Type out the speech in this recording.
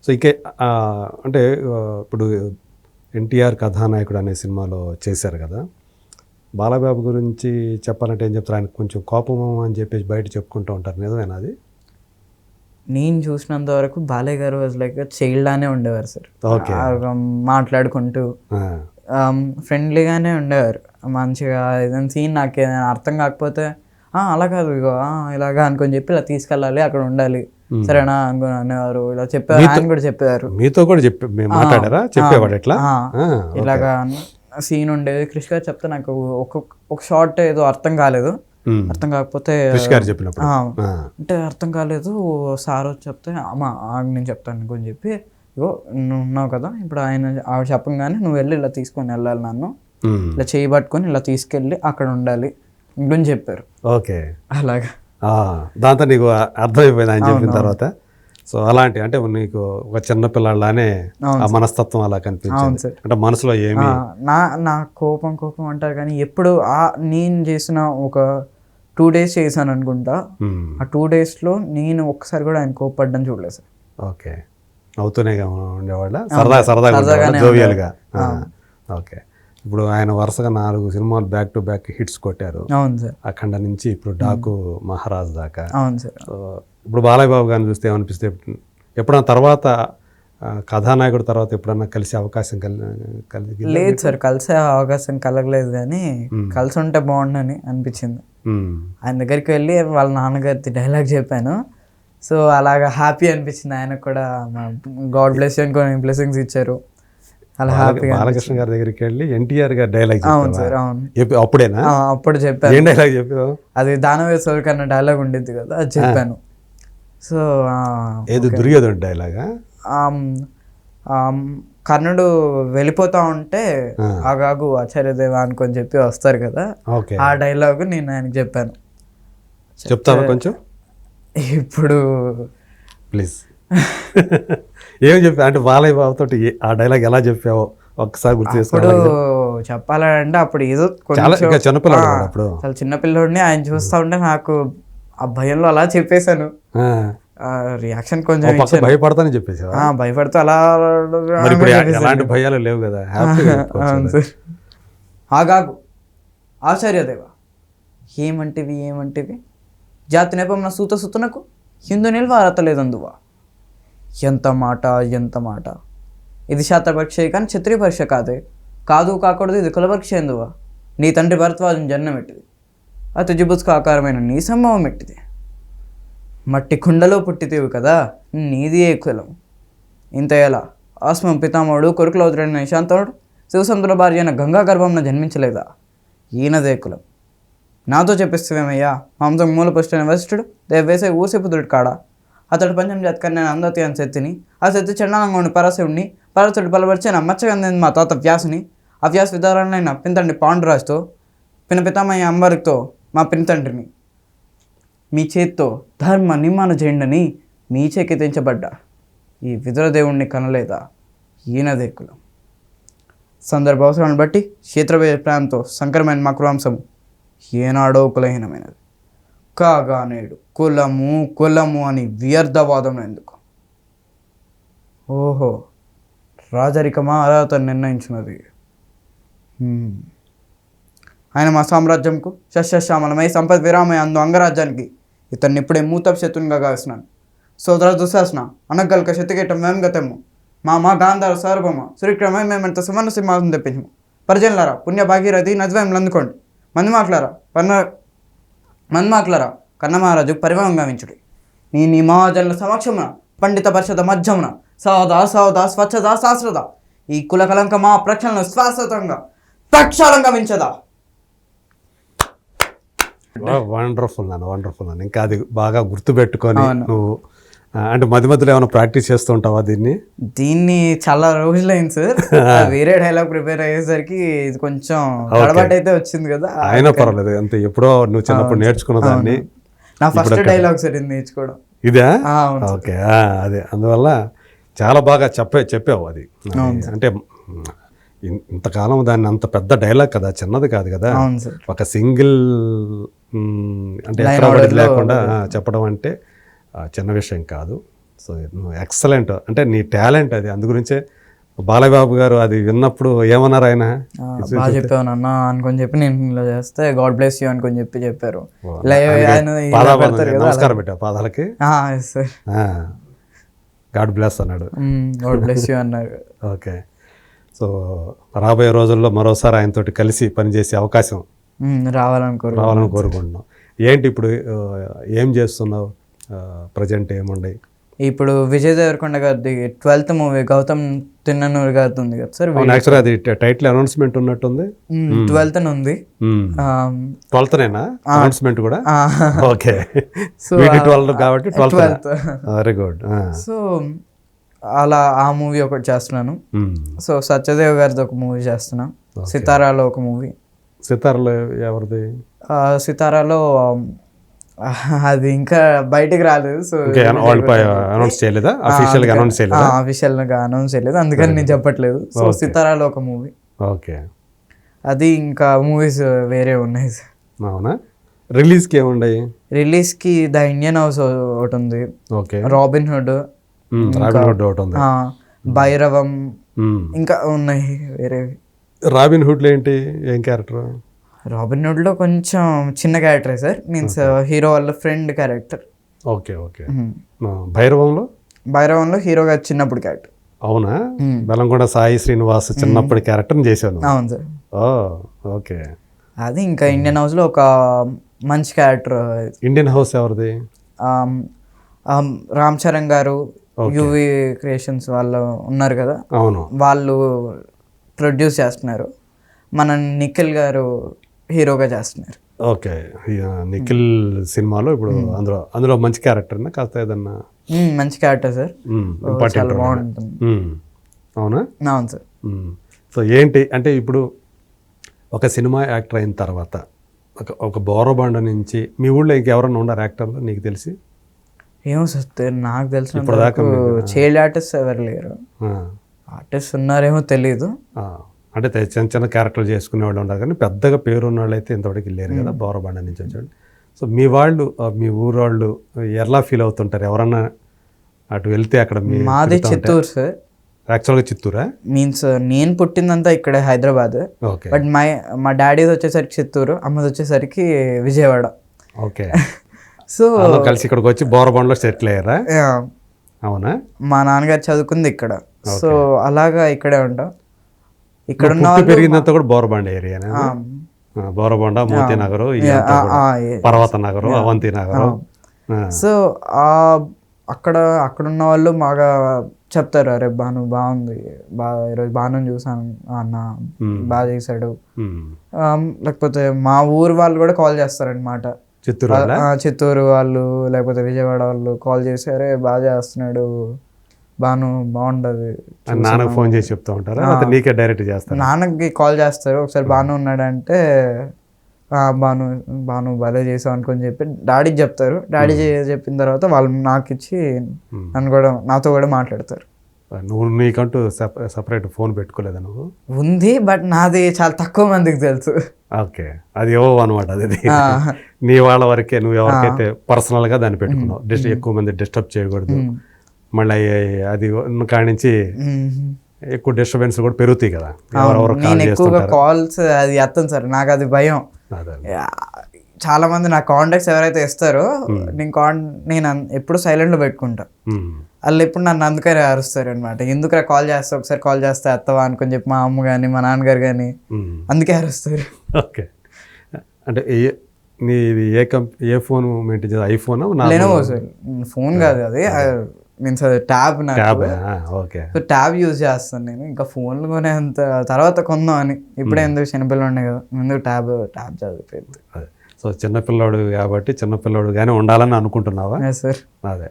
So ఇంకే అంటే ఇప్పుడు ఎన్టీఆర్ కథానాయకుడు అనే సినిమాలో చేశారు కదా, బాలబాబు గురించి చెప్పాలంటే ఏం చెప్తారు? ఆయన కొంచెం కోపము అని చెప్పేసి బయట చెప్పుకుంటూ ఉంటారు, నిజమేనా అది? నేను చూసినంత వరకు బాలయ్య గారు వాజ్ లైక్ చైల్డ్ లానే ఉండేవారు సార్. ఓకే. మాట్లాడుకుంటూ ఫ్రెండ్లీగానే ఉండేవారు మంచిగా. ఏదైనా సీన్ నాకు ఏదైనా అర్థం కాకపోతే అలా కాదు ఇగో ఇలాగా అనుకొని చెప్పి ఇలా తీసుకెళ్ళాలి, అక్కడ ఉండాలి, సరేనా అనుకుని అనేవారు. ఇలా చెప్పేవారు, ఆయన కూడా చెప్పేవారు. మీతో కూడా మాట్లాడారా? చెప్పేవాడు ఎట్లా ఇలాగా సీన్ ఉండేది. క్రిష్ గారు చెప్తే నాకు ఒక షార్ట్ ఏదో అర్థం కాలేదు. అర్థం కాకపోతే చెప్పినప్పుడు అంటే అర్థం కాలేదు, సార్ వచ్చి చెప్తే అమ్మా నేను చెప్తాను కొంచెం చెప్పి, ఇగో నువ్వు ఉన్నావు కదా ఇప్పుడు ఆవిడ చెప్పంగానే నువ్వు వెళ్ళి ఇలా తీసుకొని వెళ్ళాలి, నన్ను ఇలా చేయి పట్టుకొని ఇలా తీసుకెళ్ళి అక్కడ ఉండాలి ఇంకొంచెం చెప్పారు. ఓకే, అలాగా దాంతో నీకు అర్థమైపోయింది ఆయన చెప్పిన తర్వాత. సో అలాంటి అంటే నీకు ఒక చిన్న పిల్లలానే ఆ మనస్తత్వం అలా కనిపించింది. అంటే మనసులో ఏమి నా కోపం అంటారు కానీ ఎప్పుడు నేను చేసిన ఒక 2 days చేశాను అనుకుంటా. ఆ 2 daysలో నేను ఒక్కసారి కూడా ఆయన కోపపడ్డం చూడలేదు సార్. ఓకే, అవుతూనే ఉండేవాళ్ళ, సరదాగా జోవియల్గా. ఓకే, ఇప్పుడు ఆయన వరుసగా 4 సినిమాలు బ్యాక్ టు బ్యాక్ హిట్స్ కొట్టారు. అవును సార్. అఖండ నుంచి ఇప్పుడు డాకు మహారాజ్ దాకా. అవును సార్. ఇప్పుడు బాలయ్య బాబు గారిని చూస్తే ఏమనిపిస్తే, ఎప్పుడన్నా తర్వాత కథానాయకుడు తర్వాత ఎప్పుడన్నా కలిసే అవకాశం కలిగి? లేదు సార్, కలిసే అవకాశం కలగలేదు, కానీ కలిసి ఉంటే బాగుండని అనిపించింది. ఆయన దగ్గరికి వెళ్ళి వాళ్ళ నాన్నగారి డైలాగ్ చెప్పాను. సో అలాగా హ్యాపీ అనిపించింది. ఆయనకు కూడా గాడ్ బ్లెస్ యూ అని బ్లెస్సింగ్స్ ఇచ్చారు. అలా హ్యాపీ. బాలకృష్ణ గారి దగ్గరికి వెళ్ళి ఎన్టీఆర్ గారి డైలాగ్? అవును సార్, అవును. అప్పుడేనా? అప్పుడు చెప్పాను. ఏం డైలాగ్ చెప్పావు? అది దానవే సోరికన్న డైలాగ్ ఉండేది కదా, అది చెప్పాను. సో ఏదో దుర్యోధన డైలాగా? కర్ణుడు వెళ్ళిపోతా ఉంటే ఆగాగు ఆచార్యదేవ అనుకొని చెప్పి వస్తారు కదా, ఆ డైలాగ్ నేను ఆయనకు చెప్పాను. చెప్తావా కొంచెం ఇప్పుడు? ప్లీజ్. ఏం చెప్పా అంటే బాలయ్య బాబుతో ఆ డైలాగ్ ఎలా చెప్పావో ఒకసారి గుర్తు చేసుకోవాలి. చెప్పాలంటే అప్పుడు ఏదో చిన్నపిల్లడు, అప్పుడు చాలా చిన్నపిల్లడిని. ఆయన చూస్తా ఉంటే నాకు ఆ భయంలో అలా చెప్పేశాను. రియాక్షన్ కొంచెం భయపడతానని చెప్పేసి భయపడుతూ అలా. ఎలాంటి భయాలు లేవు కదా. ఆగాగు ఆచార్యదేవ ఏమంటివి జాతి నేపంన సూతనకు హిందూ నిల్వ అర్హత లేదందువా. ఎంత మాట. ఇది శాస్త్రపరీక్ష కానీ క్షత్రియ పరీక్ష కాకూడదు, ఇది కులపరీక్ష ఎందువా. నీ తండ్రి భరద్వాజం జన్మం ఎట్టిది, అతి జిబుత్స్క ఆకారమైన నీ సంభవం ఎట్టిది. మట్టి కుండలో పుట్టితేవి కదా, నీది ఏ కులం. ఇంత ఎలా ఆస్మం పితామహుడు కొరుకులవుతుడైన నిశాంతనుడు శివసముద్ర భార్య అయిన గంగా గర్భంన జన్మించలేదా, ఈయనదే కులం. నాతో చెప్పిస్తేమయ్యా, మాంసం మూలపుష్టైన వశిష్ఠుడు దేవేసే ఊసిపుత్రుడు కాడా. అతడు పంచం జాతకాన్ని నేను అందతి అని శక్తిని, ఆ శక్తి చండాలంగా ఉండి పరశివుడిని, పరశుడు బలపరిచిన మచ్చగందింది మా తాత వ్యాసుని, ఆ వ్యాస విధానాలైన పింతండ్రి పాండురాజుతో, పినపితామయ్య అంబరితో మా పినతండ్రిని, మీ చేత్తో ధర్మ నిమ్మాను చేయండని మీ చేకెత్తించబడ్డా ఈ విదురదేవుణ్ణి కనలేదా, ఈయనదే కులం. సందర్భ అవసరాన్ని బట్టి క్షేత్రభేద ప్రాంతంతో సంకరమైన మా కులాంశము ఏనాడో కులహీనమైనది కాగా నేడు కులము అని వ్యర్థవాదం ఎందుకు. ఓహో, రాజరికమా అర్హత నిర్ణయించినది. ఆయన మా సామ్రాజ్యంకు శస్యశ్యామలమై సంపద విరామై అందు అంగరాజ్యానికి ఇతన్ని ఇప్పుడే మూతపు శత్రునిగా గావిస్తున్నాను. సోదర దుశాసన అనగల్క శతికేటం మేం గతము మా గాంధార సార్వభౌమ శ్రీక్రమై మేమంత సువర్ణ సింహాసం తెప్పించము. పరిజనులారా, పుణ్య భాగీరథి నద్వయంలు అందుకోండి. మందిమాకులారా కన్నమహారాజు పరిభవం గావించుడి. నీ మహాజనుల సమక్షమున పండిత పరిషద మధ్యమున సౌదా స్వచ్ఛత శాస్త్రత ఈ కుల కలంక మా ప్రక్షాళన శాశ్వతంగా ప్రక్షాళన గావించదా. వండర్ఫుల్ అన్న. ఇంకా అది బాగా గుర్తుపెట్టుకొని నువ్వు అంటే మధ్యలో ఏమైనా ప్రాక్టీస్ చేస్తూ ఉంటావా దీన్ని? చాలా రోజులైంది సార్. వేరే డైలాగ్ ప్రిపేర్ అయ్యేసరికి ఇది కొంచెం అలవాటు అయితే వచ్చింది కదా. అయినా పర్వాలేదు, అంతే. ఎప్పుడో నువ్వు చిన్నప్పుడు నేర్చుకున్న దాన్ని. నా ఫస్ట్ డైలాగ్ సార్ ఇది నేర్చుకోవడం. ఇదే? ఓకే, అదే. అందువల్ల చాలా బాగా చెప్పావు అది. అంటే ఇంతకాలం దాన్ని అంత పెద్ద డైలాగ్ కదా, చిన్నది కాదు కదా. ఒక సింగిల్ అంటే ఎక్కడ లేకుండా చెప్పడం అంటే చిన్న విషయం కాదు. సో నువ్వు ఎక్సలెంట్, అంటే నీ టాలెంట్ అది. అందు గురించే బాలయ్యబాబు గారు అది విన్నప్పుడు ఏమన్నారు ఆయన? బాగా చెప్పావు నాన్న అనుకొని చెప్పి నేను ఇలా చేస్తే గాడ్ బ్లెస్ యూ అనుకొని చెప్పారు. ఇలా ఆయన ఇలా పాదాలు పెడతారు కదా, నమస్కారం పెట్టా పాదాలకి, సార్ గాడ్ బ్లెస్ అన్నాడు. గాడ్ బ్లెస్ యూ అన్నారు. ఓకే. సో రాబోయే రోజుల్లో మరోసారి ఆయనతోటి కలిసి పనిచేసే అవకాశం రావాలని కోరుకుంటున్నాం. ఏంటి ఇప్పుడు ఏం చేస్తున్నావు ప్రజెంట్, ఏముండయి? ఇప్పుడు విజయ్ దేవరకొండ గారిది 12th మూవీ గౌతమ్ తిన్ననూరు గారిది ఉంది కదా సార్. యాక్చువల్లీ అది టైటిల్ అనౌన్స్మెంట్ ఉన్నట్టుంది. 12th ఉంది. 12th అనౌన్స్మెంట్ కూడా. ఓకే. సో 12 కాబట్టి 12th. Very good. సో అలా ఆ మూవీ ఒకటి చేస్తున్నాను. సో సత్యదేవ్ గారిది ఒక మూవీ చేస్తున్నా. సితారాలో ఒక మూవీ. సితారాలో ఎవరిది? సితారాలో అది ఇంకా బయటికి రాలేదు. సో అనౌన్స్ చేయలేదా? అఫీషియల్ గా అనౌన్స్ చేయలేదు, అందుకని నేను చెప్పట్లేదు. సో సితారాలో ఒక మూవీ. ఓకే. అది ఇంకా మూవీస్ వేరే ఉన్నాయి సార్. అవునా? రిలీజ్ కి ఏముండయి? రిలీజ్ కి ద ఇండియన్ హౌస్ ఒకటి ఉంది. ఓకే. రాబిన్ హుడ్ ఒకటి ఉంది. భైరవం ఇంకా ఉన్నాయి వేరే. రాబిన్ హుడ్ లో ఏంటి, ఏం క్యారెక్టర్? రాబిన్ హుడ్ లో కొంచెం చిన్న క్యారెక్టర్ సార్, మీన్స్ హీరో వాళ్ళ ఫ్రెండ్ క్యారెక్టర్. Okay okay. భైరవంలో హీరో గారు చిన్నప్పుడు క్యారెక్టర్. అవునా? బెల్లంకొండ సాయి శ్రీనివాస్ చిన్నప్పటి క్యారెక్టర్ చేశాను. అవును సార్. ఓకే. అది ఇంకా ఇండియన్ హౌస్ లో ఒక మంచి క్యారెక్టర్. ఇండియన్ హౌస్ ఎవరిది? రామ్ చరణ్ గారు, యువి క్రియేషన్స్ వాళ్ళు ఉన్నారు కదా. అవును. వాళ్ళు ప్రొడ్యూస్ చేస్తున్నారు. మన నిఖిల్ గారు హీరోగా చేస్తున్నారు. ఓకే. నిఖిల్ సినిమాలో ఇప్పుడు అందులో మంచి క్యారెక్టర్ కాస్త ఏదన్నా? మంచి క్యారెక్టర్ సార్, చాలా బాగుంటుంది. అవునా? అవును సార్. సో ఏంటి అంటే ఇప్పుడు ఒక సినిమా యాక్టర్ అయిన తర్వాత ఒక బోరబండ నుంచి మీ ఊళ్ళో ఇంకెవరన్నా ఉన్నారు యాక్టర్లు నీకు తెలిసి? ఏమో సార్, నాకు తెలిసిన చైల్డ్ ఆర్టిస్ట్ ఎవరు లేరు. ఆర్టిస్ట్ ఉన్నారేమో తెలీదు. అంటే చిన్న చిన్న క్యారెక్టర్లు చేసుకునే వాళ్ళు ఉన్నారు, కానీ పెద్దగా పేరు ఉన్న వాళ్ళు అయితే ఇంతవరకు లేరు కదా బోరబండ నుంచి వచ్చాడు. సో మీ వాళ్ళు, మీ ఊరు వాళ్ళు ఎలా ఫీల్ అవుతుంటారు ఎవరన్నా అటు వెళ్తే? అక్కడ మాది చిత్తూరు సార్. యాక్చువల్గా చిత్తూరా? మీన్స్ నేను పుట్టిందంతా ఇక్కడ హైదరాబాద్. ఓకే. బట్ మా డాడీది వచ్చేసరికి చిత్తూరు, అమ్మది వచ్చేసరికి విజయవాడ. ఓకే. సో కలిసి ఇక్కడికి వచ్చి బోరబండలో సెటిల్ అయ్యారా? అవునా? మా నాన్నగారు చదువుకుంది ఇక్కడ, సో అలాగా ఇక్కడే ఉంటాం. ఇక్కడ పెరిగిందంతా కూడా బోరబండ ఏరియా. బోరబండ, మోతీ నగరు, పర్వత నగరు, అవంతి నగరు. సో అక్కడ ఉన్న వాళ్ళు బాగా చెప్తారు, అరే బాను బాగుంది, ఈరోజు బాను చూసాను అన్న, బాగా చేశాడు. లేకపోతే మా ఊరు వాళ్ళు కూడా కాల్ చేస్తారనమాట. చిత్తూరు వాళ్ళు లేకపోతే విజయవాడ వాళ్ళు కాల్ చేసి, అరే బాగా చేస్తున్నాడు బాను, బాగుండదు. నాన్నకు ఫోన్ చేసి చెప్తా ఉంటారా? నీకే డైరెక్ట్ చేస్తారు? నాన్నకి కాల్ చేస్తారు, ఒకసారి బాను ఉన్నాడంటే బాను భలే చేసావు అనుకొని చెప్పి డాడీకి చెప్తారు. డాడీ చెప్పిన తర్వాత వాళ్ళు నాకు ఇచ్చి నాతో కూడా మాట్లాడతారు. నువ్వు నీకంటూ సపరేట్ ఫోన్ పెట్టుకోలేదా? నువ్వు ఉంది, బట్ నాది చాలా తక్కువ మందికి తెలుసు. ఓకే. అది ఏవో అనమాట, అది నీ వాళ్ళ వరకే, నువ్వు ఎవరికైతే పర్సనల్గా దాన్ని పెట్టుకున్నావు. ఎక్కువ మంది డిస్టర్బ్ చేయకూడదు, మళ్ళీ అది కాడి నుంచి ఎక్కువ డిస్టర్బెన్స్ కూడా పెరుగుతాయి కదా. నేను ఎక్కువగా కాల్స్ అది ఎత్తాను సార్, నాకు అది భయం. చాలా మంది నా కాంటాక్ట్స్ ఎవరైతే ఇస్తారో నేను ఎప్పుడు సైలెంట్లో పెట్టుకుంటా. వాళ్ళు ఎప్పుడు నన్ను అందుకని అరుస్తారు అనమాట, ఎందుకు కాల్ చేస్తా, ఒకసారి కాల్ చేస్తా ఎత్తవా అనుకొని చెప్పి మా అమ్మ కానీ మా నాన్నగారు కానీ అందుకే అరుస్తారు. ఓకే. అంటే నీది ఏ ఫోన్ మెయింటైన్ చేస్తా? ఐఫోన్? Lenovo sir. ఫోన్ కాదు అది, మీన్స్ అది ట్యాబ్. ట్యాబ్ యూజ్ చేస్తాను నేను. ఇంకా ఫోన్లు కొనే అంత తర్వాత కొందాం అని, ఇప్పుడే ఎందుకు చిన్నపిల్లలు ఉన్నాయి కదా, ఎందుకు ట్యాబ్ చదివిపోయింది. సో చిన్నపిల్లాడు కాబట్టి చిన్నపిల్లాడుగానే ఉండాలని అనుకుంటున్నావా? సార్. అదే.